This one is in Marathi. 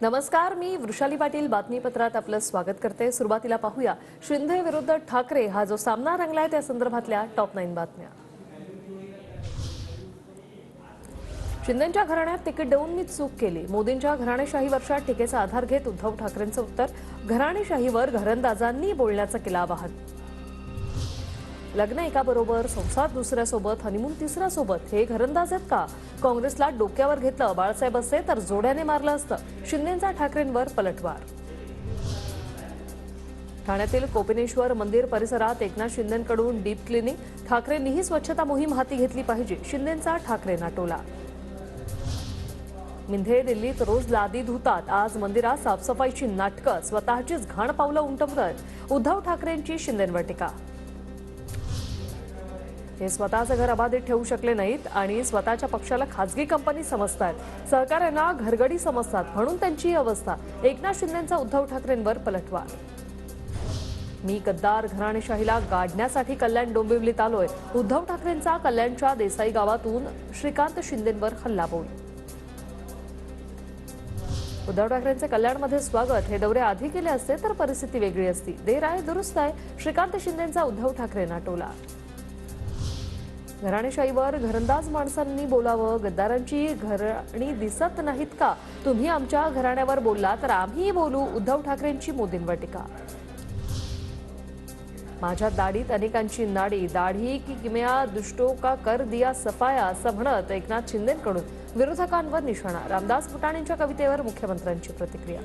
नमस्कार, मी वृषाली पाटील बातमीपत्रात आपलं स्वागत करते। सुरुवातीला पाहूया शिंदे विरुद्ध ठाकरे हा जो सामना रंगलाय त्या संदर्भातल्या टॉप 9 बातम्या। शिंदेंच्या घराण्यात तिकीट देऊन मी चूक केली। मोदींच्या घराणेशाही वर्षात टीकेचा आधार घेत उद्धव ठाकरेंचं उत्तर, घराणेशाहीवर घरंदाजांनी बोलण्याचं केलं आवाहन। लग्न एकाबरोबर, संसार दुसऱ्यासोबत, हनीमून तिसऱ्यासोबत, हे घरंदाज आहेत का? काँग्रेसला डोक्यावर घेतलं बाळासाहेब असते तर जोड्याने मारलं असतं, शिंदेंचा ठाकरेंवर पलटवार। ठाण्यातील कोपिनेश्वर मंदिर परिसरात एकनाथ शिंदेंकडून डीप क्लिनिंग, ठाकरेंनीही स्वच्छता मोहीम हाती घेतली पाहिजे, शिंदेंचा ठाकरेंना टोला। मिंधे दिल्लीत रोज लादी धुतात, आज मंदिरात साफसफाईची नाटकं, स्वतःचीच घाण पावलं उमटवतात, उद्धव ठाकरेंची शिंदेंवर टीका। हे स्वतःचं घर अबाधित ठेवू शकले नाहीत आणि स्वतःच्या पक्षाला खासगी कंपनी समजतात, सहकाऱ्यांना घरगडी समजतात, म्हणून त्यांची अवस्था, एकनाथ शिंदेंचा उद्धव ठाकरेंवर पलटवार। मी गद्दार घराणेशाहीला गाडण्यासाठी कल्याण डोंबिवलीत आलोय, उद्धव ठाकरेंचा कल्याणच्या देसाई गावातून श्रीकांत शिंदेंवर हल्लाबोल। उद्धव ठाकरेंचे कल्याणमध्ये स्वागत, हे दौरे आधी केले असते तर परिस्थिती वेगळी असती, देर आहे दुरुस्त आहे, श्रीकांत शिंदेंचा उद्धव ठाकरेंना टोला। घराणेशाहीवर घरंदाज माणसांनी बोलावं, गद्दारांची घराणी दिसत नाहीत का? तुम्ही आमच्या घराण्यावर बोलला तर आम्हीही बोलू, उद्धव ठाकरेंची मोदींवर टीका। माझ्या दाढीत अनेकांची नाडी, दाढी की किम्या दुष्टों का कर दिया सफाया, असं म्हणत एकनाथ शिंदेंकडून विरोधकांवर निशाणा। रामदास फुटाणेंच्या कवितेवर मुख्यमंत्र्यांची प्रतिक्रिया।